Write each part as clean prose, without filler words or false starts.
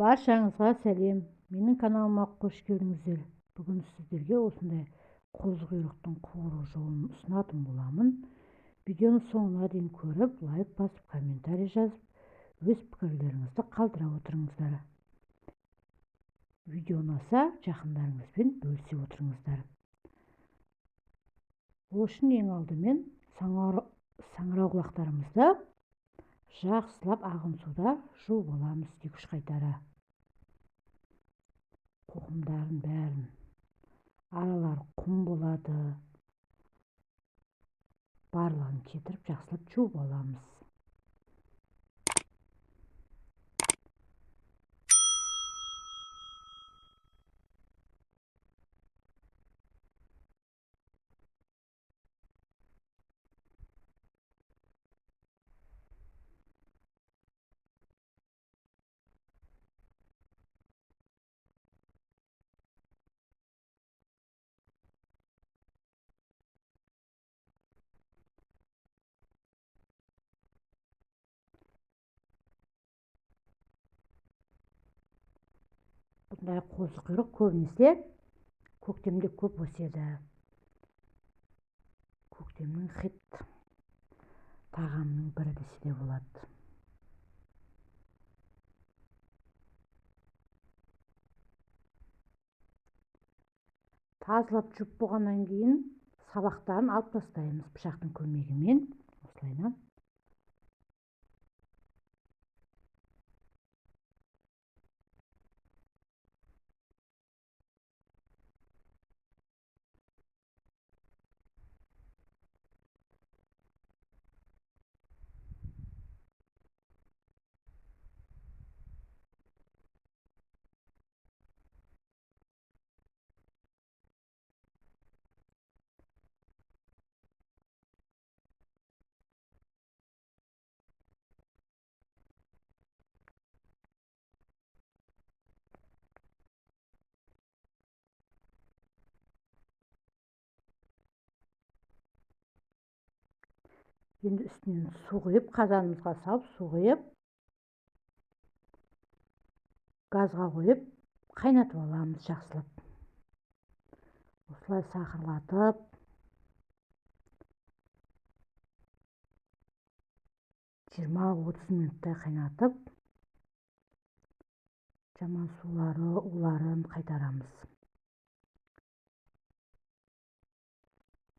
Баршаңызға сәлем. Менің каналыма қош келдіңіздер. Бүгін сіздерге осындай қозықұйрықтың қуыру жолын ұсынатын боламын. Видеоны соңына дейін көріп, лайк басып, комментарий жазып, өз пікірлеріңізді қалдыра отырыңыздар. Видео ұнаса, жақындарыңызбен бөлісе отырыңыздар. Ол үшін ең алдымен саңырауқұлақтарымызды жақсылап ағын суда жуып аламыз 2-3 қайтара. Қоқымдарын бәрін, аралары құм болады, барлығын кетіріп жақсылап жуып аламыз. Бұндай қозықұйрық көбінесе көктемде көп өседі. Көктемнің хит тағамының бірі десе де болады. Тазалап жуып болғаннан кейін сабақтарын алып тастаймыз пышақтың көмегімен. Осылайынан. Енді үстінен су құйып, қазанымызға салып су құйып, газға қойып, қайнатып аламыз жақсылап. Осылай сақырлатып, жиырма 30 минуттай қайнатып, жаман уларын қайтарамыз.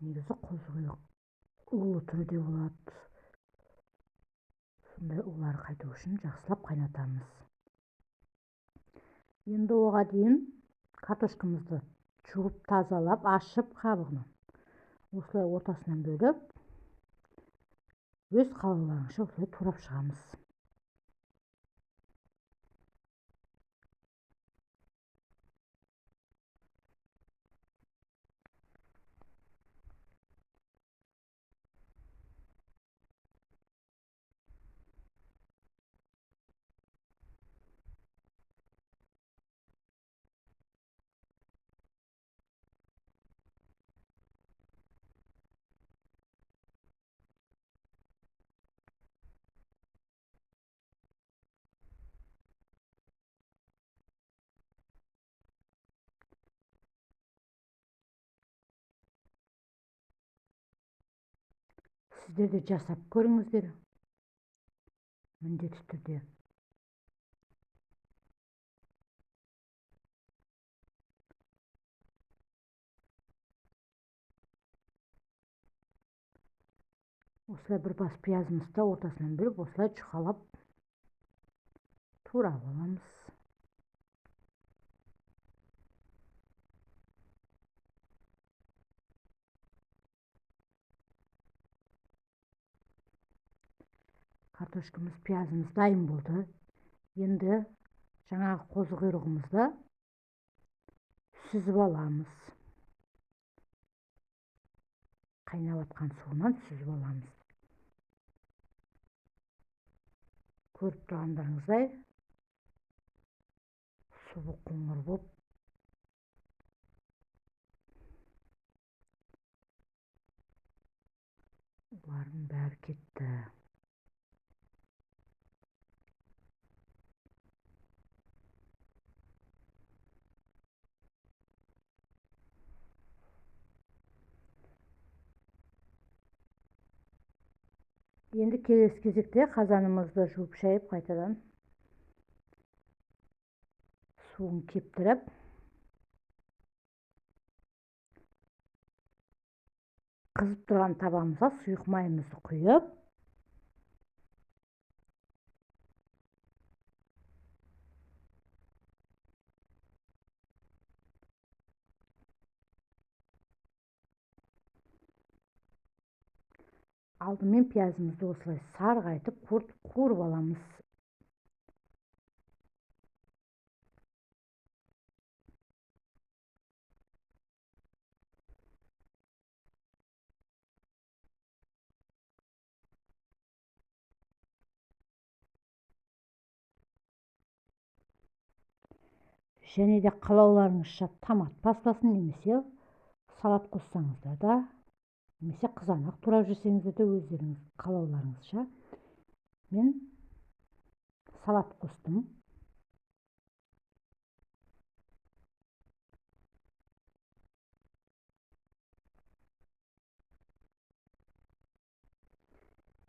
Негізі қозықұйрық улы түрде болады. Сондай улар қайту үшін жақсылап қайнатамыз. Енді оға дейін картошкамызды жуып тазалап, ашып қабығын осылай ортасынан бөліп, өз қалауларыңызша осылай турап шығамыз. Сіздер де жасап көріңіздер, міндетті түрде. Осылай бір бас пиязымызды ортасынан бөліп, осылай жұқалап турап аламыз. Картошкамыз, пиязымыз дайын болды. Енді жаңағы қозықұйрығымызды сүзіп аламыз. Қайнап атқан суынан сүзіп аламыз. Көріп тұрғандарыңыздай суы қоңыр болып, улардың бәрі кетті. Енді келесі кезекте қазанымызды жуып шайып қайтадан суын кептіріп қызып тұрған табамызға сұйық майымызды құйып алдымен пиязымызды осылай сарғайтып қуырып аламыз. Және де қалауларыңызша томат пастасын немесе салат қоссаңыздар да, немесе қызанақ турап жесеңіздер де өздеріңіз қалауларыңызша. Мен салат қостым.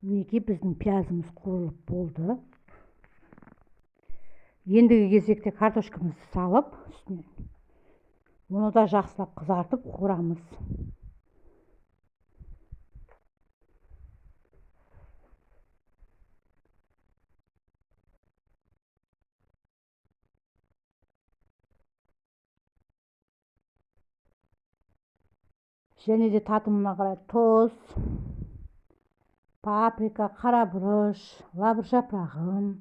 Мінекей біздің пиязымыз қуырылып болды. Ендігі кезекте картошкамызды салып, үстіне оны да жақсылап қызартып қуырамыз. Және де татымына қарай тұз, паприка, қарабұрыш, лавр жапырағын,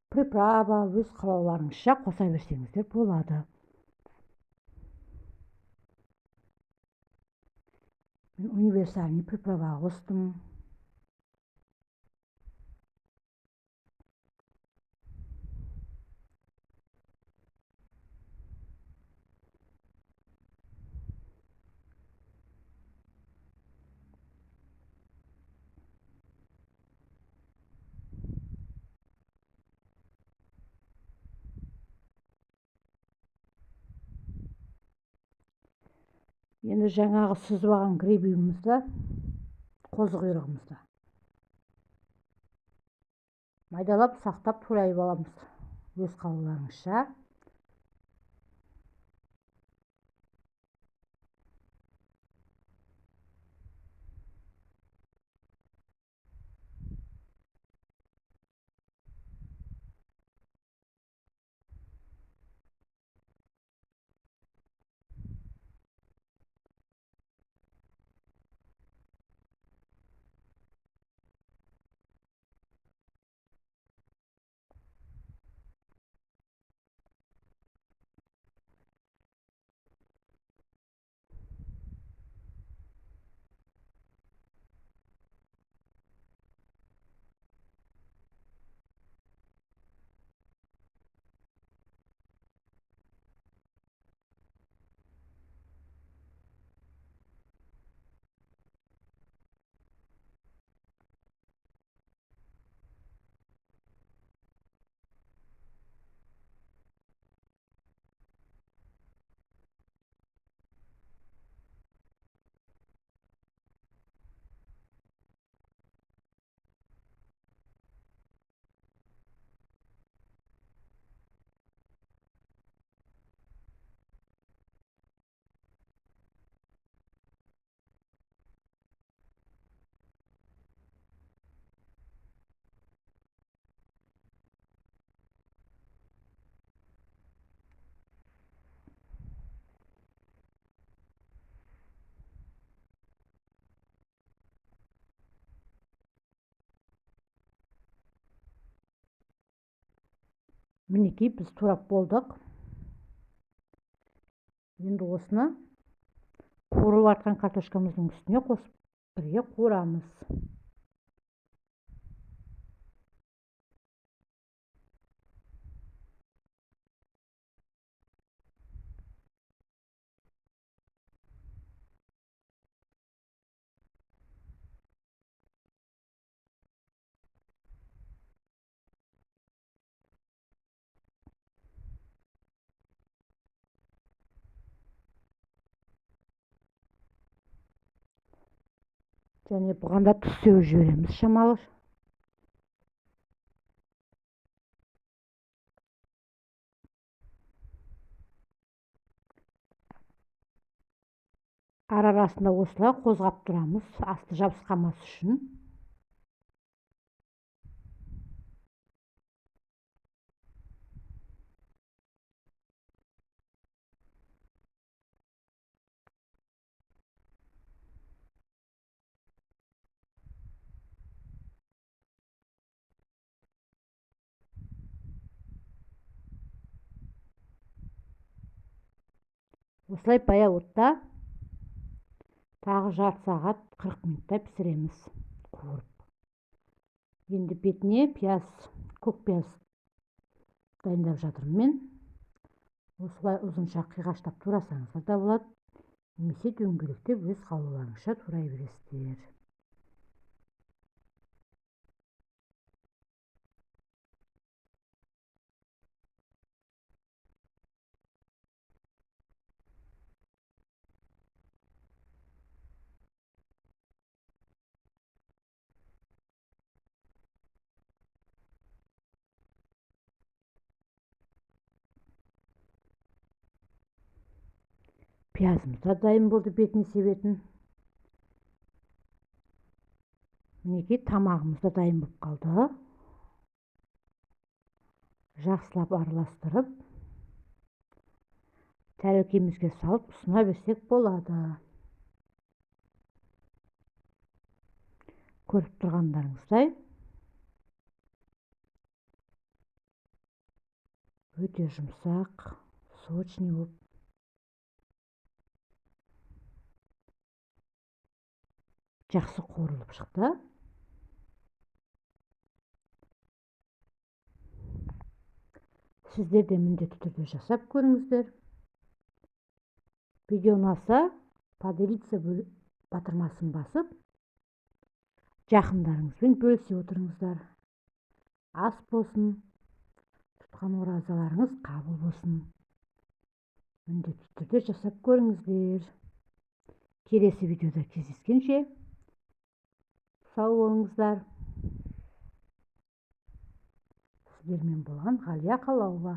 приправа өз қалауларыңызша қоса берсеңіздер болады. Мен универсальный приправа қостым. Енді жаңағы сүзіп алған гребуімізді, қозы құйрығымызды майдалап сақтап турайып аламыз өз қалауларыңызша. Мінекей біз турап болдық. Енді осыны қуырылып жатқан картошкамыздың үстіне қосып бірге қуырамыз. Және бұған да тұз сеуіп жібереміз шамалы. Ара-арасында осылай қозғап тұрамыз, асты жабысқанмас үшін. Осылай баяу отта тағы жарты сағат 40 минутта пісіреміз қуырып. Енді бетіне көк пияз дайындап жатырмын мен. Осылай ұзынша қиғаштап турасаңыздар да болады, немесе дөңгелектеп өз қалауларыңызша турай бересіздер. Пиязымыз да дайын болды, бетіне себетін. Мінекей тамағымыз да дайын болып қалды. Жақсылап араластырып, тәрелкемізге салып ұсына берсек болады. Көріп тұрғандарыңыздай өте жұмсақ, сочный болып, жақсы қуырылып шықты. Сіздер де міндетті түрде жасап көріңіздер. Видео ұнаса, поделиться батырмасын басып, жақындарыңызбен бөлісе отырыңыздар. Ас болсын, тұтқан оразаларыңыз қабыл болсын. Міндетті түрде жасап көріңіздер. Келесі видеода кездескенше сау болыңыздар. Сіздермен болған Ғалия Қалауова.